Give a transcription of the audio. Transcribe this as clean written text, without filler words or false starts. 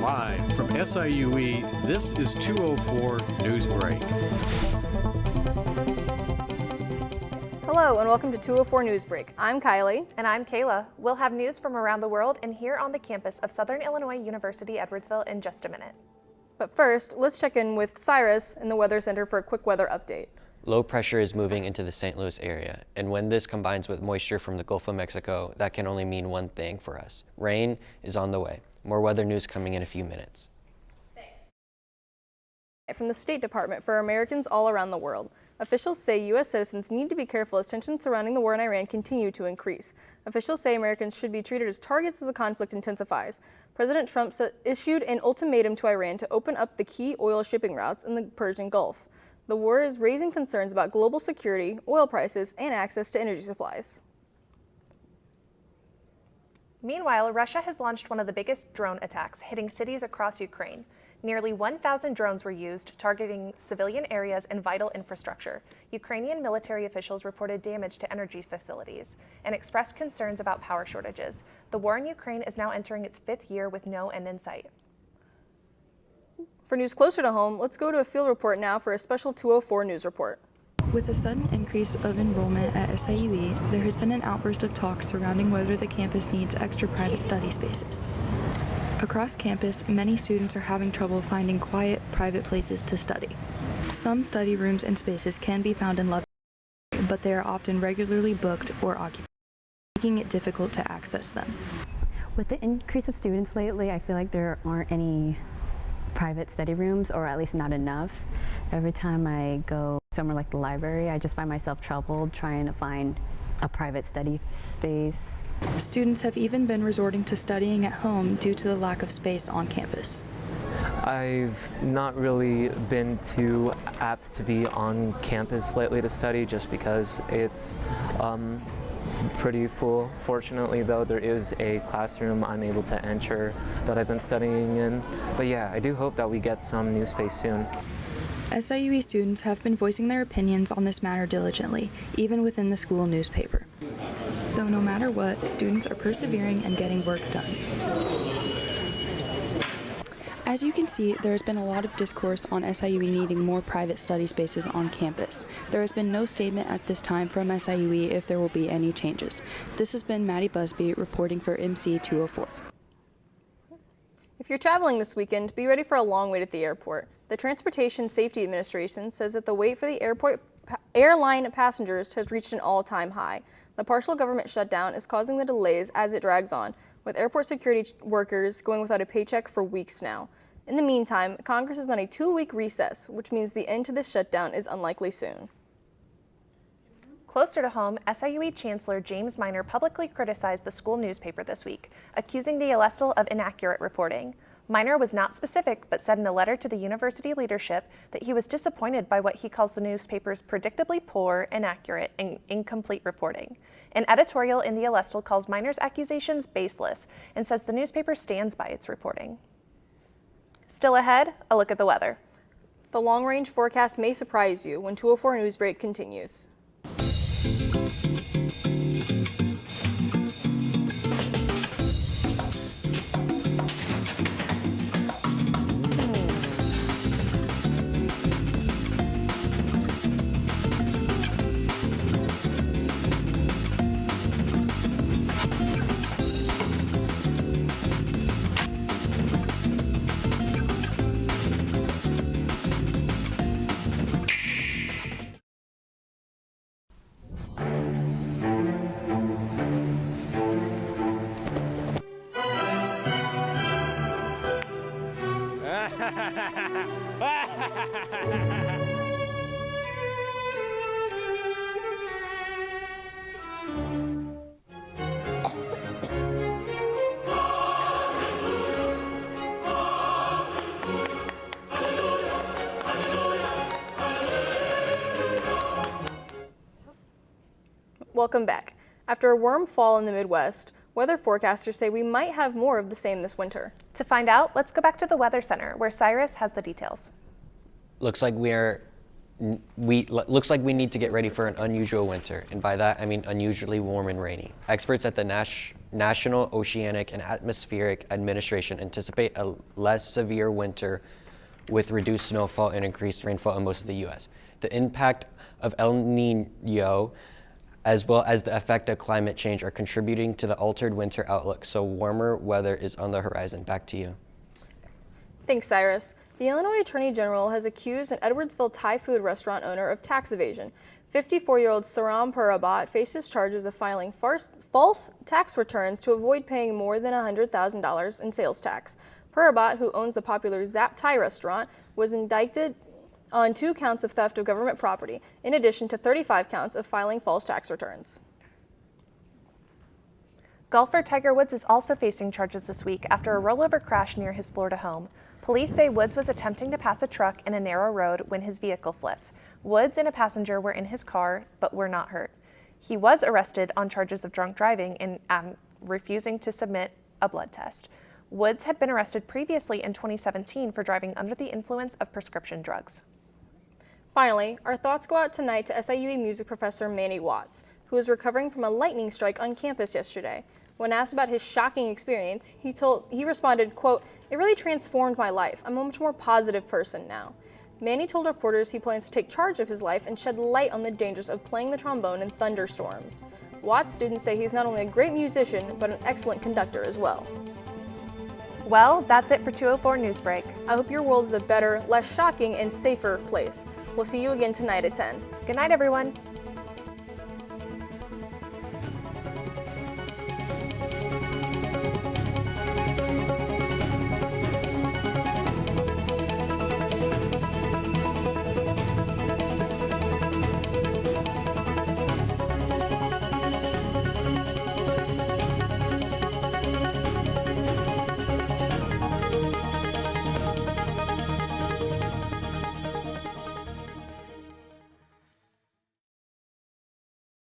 Live from SIUE, this is 204 News Break. Hello and welcome to 204 News Break. I'm Kylie. And I'm Kayla. We'll have news from around the world and here on the campus of Southern Illinois University, Edwardsville in just a minute. But first, let's check in with Cyrus in the Weather Center for a quick weather update. Low pressure is moving into the St. Louis area, and when this combines with moisture from the Gulf of Mexico, that can only mean one thing for us. Rain is on the way. More weather news coming in a few minutes. Thanks. From the State Department for Americans all around the world. Officials say U.S. citizens need to be careful as tensions surrounding the war in Iran continue to increase. Officials say Americans should be treated as targets as the conflict intensifies. President Trump issued an ultimatum to Iran to open up the key oil shipping routes in the Persian Gulf. The war is raising concerns about global security, oil prices, and access to energy supplies. Meanwhile, Russia has launched one of the biggest drone attacks, hitting cities across Ukraine. Nearly 1,000 drones were used, targeting civilian areas and vital infrastructure. Ukrainian military officials reported damage to energy facilities and expressed concerns about power shortages. The war in Ukraine is now entering its 5th year with no end in sight. For news closer to home, let's go to a field report now for a special 204 news report. With a sudden increase of enrollment at SIUE, there has been an outburst of talk surrounding whether the campus needs extra private study spaces. Across campus, many students are having trouble finding quiet, private places to study. Some study rooms and spaces can be found in Love, but they are often regularly booked or occupied, making it difficult to access them. With the increase of students lately, I feel like there aren't any private study rooms, or at least not enough. Every time I go somewhere like the library, I just find myself troubled trying to find a private study space. Students have even been resorting to studying at home due to the lack of space on campus. I've not really been too apt to be on campus lately to study just because it's pretty full. Fortunately, though, there is a classroom I'm able to enter that I've been studying in. But yeah, I do hope that we get some new space soon. SIUE students have been voicing their opinions on this matter diligently, even within the school newspaper. Though no matter what, students are persevering and getting work done. As you can see, there has been a lot of discourse on SIUE needing more private study spaces on campus. There has been no statement at this time from SIUE if there will be any changes. This has been Maddie Busby reporting for MC 204. If you're traveling this weekend, be ready for a long wait at the airport. The Transportation Safety Administration says that the wait for the airline passengers has reached an all-time high. The partial government shutdown is causing the delays as it drags on, with airport security workers going without a paycheck for weeks now. In the meantime, Congress is on a 2-week recess, which means the end to this shutdown is unlikely soon. Closer to home, SIUE Chancellor James Minor publicly criticized the school newspaper this week, accusing the Elestal of inaccurate reporting. Minor was not specific, but said in a letter to the university leadership that he was disappointed by what he calls the newspaper's predictably poor, inaccurate, and incomplete reporting. An editorial in the Elestal calls Minor's accusations baseless and says the newspaper stands by its reporting. Still ahead, a look at the weather. The long-range forecast may surprise you when 204 News Break continues. Welcome back. After a warm fall in the Midwest, weather forecasters say we might have more of the same this winter. To find out, let's go back to the Weather Center, where Cyrus has the details. Looks like we need to get ready for an unusual winter, and by that I mean unusually warm and rainy. Experts at the National Oceanic and Atmospheric Administration anticipate a less severe winter with reduced snowfall and increased rainfall in most of the U.S. The impact of El Niño, as well as the effect of climate change, are contributing to the altered winter outlook, so warmer weather is on the horizon. Back to you. Thanks, Cyrus. The Illinois Attorney General has accused an Edwardsville Thai food restaurant owner of tax evasion. 54-year-old Saram Purabat faces charges of filing false tax returns to avoid paying more than $100,000 in sales tax. Purabat, who owns the popular Zap Thai restaurant, was indicted on 2 counts of theft of government property, in addition to 35 counts of filing false tax returns. Golfer Tiger Woods is also facing charges this week after a rollover crash near his Florida home. Police say Woods was attempting to pass a truck in a narrow road when his vehicle flipped. Woods and a passenger were in his car, but were not hurt. He was arrested on charges of drunk driving and refusing to submit a blood test. Woods had been arrested previously in 2017 for driving under the influence of prescription drugs. Finally, our thoughts go out tonight to SIUE music professor Manny Watts, who was recovering from a lightning strike on campus yesterday. When asked about his shocking experience, he responded, quote, "It really transformed my life. I'm a much more positive person now." Manny told reporters he plans to take charge of his life and shed light on the dangers of playing the trombone in thunderstorms. Watts students say he's not only a great musician, but an excellent conductor as well. Well, that's it for 204 Newsbreak. I hope your world is a better, less shocking, and safer place. We'll see you again tonight at 10. Good night, everyone.